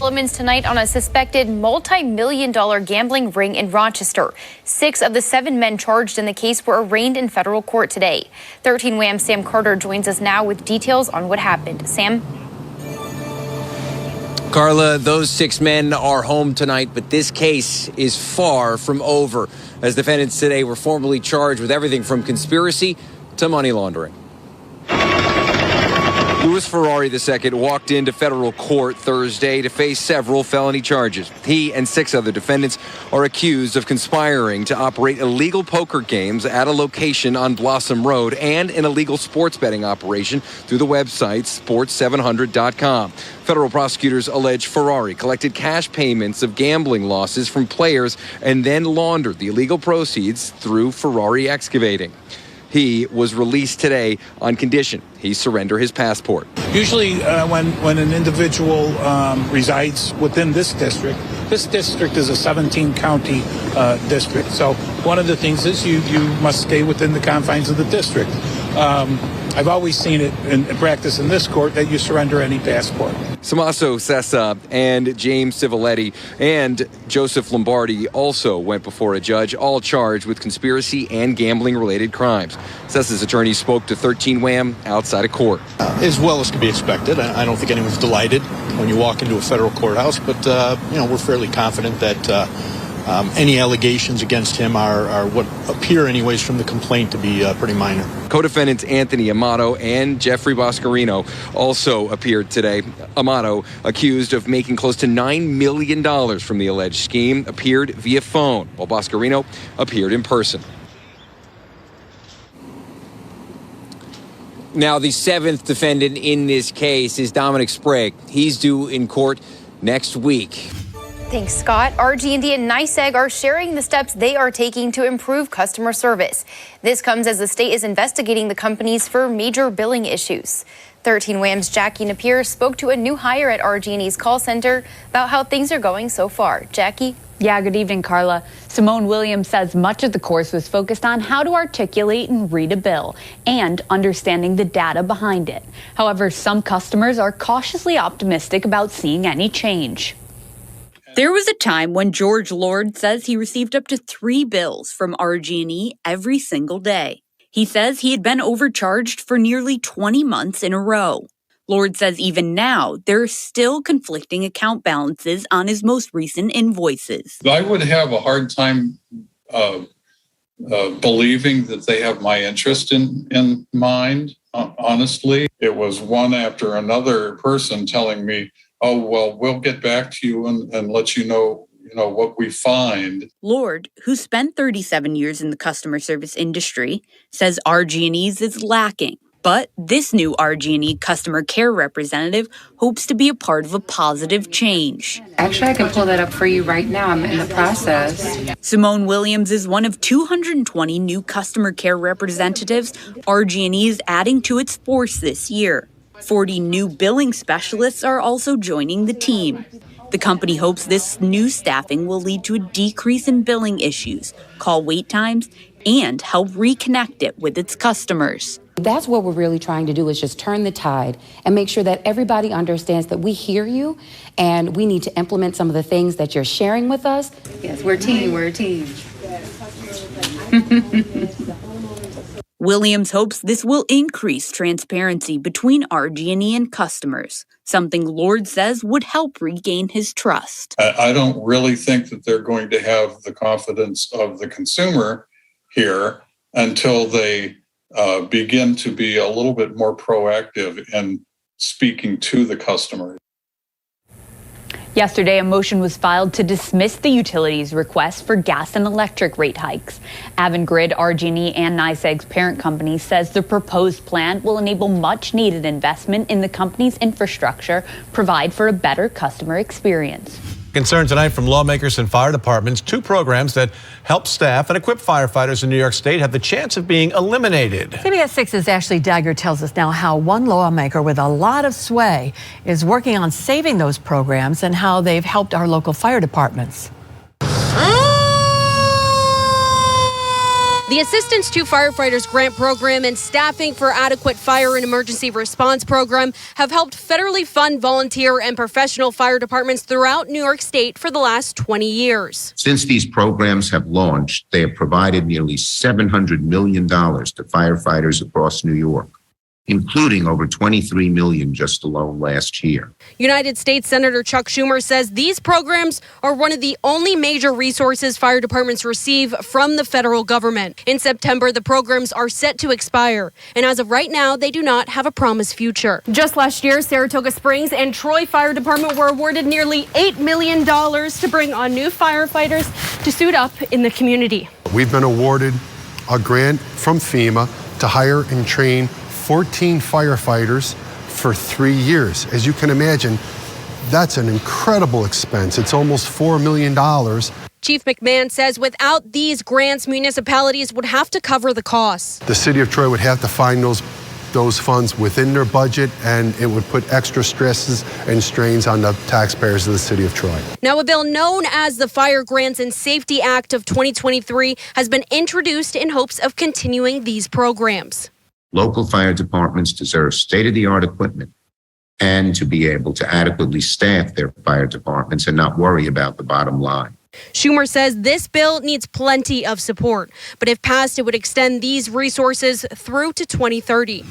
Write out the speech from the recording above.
Developments tonight on a suspected multi-million-dollar gambling ring in Rochester. 6 of the 7 men charged in the case were arraigned in federal court today. 13 WHAM's Sam Carter joins us now with details on what happened. Sam? Carla, those 6 men are home tonight, but this case is far from over, as defendants today were formally charged with everything from conspiracy to money laundering. Louis Ferrari II walked into federal court Thursday to face several felony charges. He and 6 other defendants are accused of conspiring to operate illegal poker games at a location on Blossom Road and an illegal sports betting operation through the website sports700.com. Federal prosecutors allege Ferrari collected cash payments of gambling losses from players and then laundered the illegal proceeds through Ferrari Excavating. He was released today on condition he surrender his passport. Usually when an individual resides within this district is a 17-county district. So one of the things is you must stay within the confines of the district. I've always seen it in practice in this court that you surrender any passport. Samaso Sessa and James Civiletti and Joseph Lombardi also went before a judge, all charged with conspiracy and gambling-related crimes. Sessa's attorney spoke to 13 WHAM outside of court. As well as could be expected. I don't think anyone's delighted when you walk into a federal courthouse, but we're fairly confident that any allegations against him are what appear anyways from the complaint to be pretty minor. Co-defendants Anthony Amato and Jeffrey Boscarino also appeared today. Amato, accused of making close to $9 million from the alleged scheme, appeared via phone, while Boscarino appeared in person. Now, the 7th defendant in this case is Dominic Sprague. He's due in court next week. Thanks, Scott. RG&E and NYSEG are sharing the steps they are taking to improve customer service. This comes as the state is investigating the companies for major billing issues. 13 WHAM's Jackie Napier spoke to a new hire at RG&E's call center about how things are going so far. Jackie? Yeah, good evening, Carla. Simone Williams says much of the course was focused on how to articulate and read a bill and understanding the data behind it. However, some customers are cautiously optimistic about seeing any change. There was a time when George Lord says he received up to 3 bills from RG&E every single day. He says he had been overcharged for nearly 20 months in a row. Lord says even now, there are still conflicting account balances on his most recent invoices. I would have a hard time believing that they have my interest in mind, honestly. It was one after another person telling me, oh, well, we'll get back to you and let you know what we find. Lord, who spent 37 years in the customer service industry, says RG&E's is lacking. But this new RG&E customer care representative hopes to be a part of a positive change. Actually, I can pull that up for you right now. I'm in the process. Simone Williams is one of 220 new customer care representatives RG&E is adding to its force this year. 40 new billing specialists are also joining the team. The company hopes this new staffing will lead to a decrease in billing issues, call wait times, and help reconnect it with its customers. That's what we're really trying to do, is just turn the tide and make sure that everybody understands that we hear you and we need to implement some of the things that you're sharing with us. Yes, we're a team. We're a team. Williams hopes this will increase transparency between RG&E and customers, something Lord says would help regain his trust. I don't really think that they're going to have the confidence of the consumer here until they begin to be a little bit more proactive in speaking to the customer. Yesterday, a motion was filed to dismiss the utilities' request for gas and electric rate hikes. Avangrid, RG&E, and NYSEG's parent company says the proposed plan will enable much-needed investment in the company's infrastructure, provide for a better customer experience. Concern tonight from lawmakers and fire departments. 2 programs that help staff and equip firefighters in New York State have the chance of being eliminated. CBS 6's Ashley Dagger tells us now how one lawmaker with a lot of sway is working on saving those programs and how they've helped our local fire departments. The Assistance to Firefighters Grant Program and Staffing for Adequate Fire and Emergency Response Program have helped federally fund volunteer and professional fire departments throughout New York State for the last 20 years. Since these programs have launched, they have provided nearly $700 million to firefighters across New York, including over $23 million just alone last year. United States Senator Chuck Schumer says these programs are one of the only major resources fire departments receive from the federal government. In September, the programs are set to expire, and as of right now, they do not have a promised future. Just last year, Saratoga Springs and Troy Fire Department were awarded nearly $8 million to bring on new firefighters to suit up in the community. We've been awarded a grant from FEMA to hire and train 14 firefighters for 3 years. As you can imagine, that's an incredible expense. It's almost $4 million. Chief McMahon says without these grants, municipalities would have to cover the costs. The city of Troy would have to find those funds within their budget, and it would put extra stresses and strains on the taxpayers of the city of Troy. Now, a bill known as the Fire Grants and Safety Act of 2023 has been introduced in hopes of continuing these programs. Local fire departments deserve state-of-the-art equipment and to be able to adequately staff their fire departments and not worry about the bottom line. Schumer says this bill needs plenty of support, but if passed, it would extend these resources through to 2030.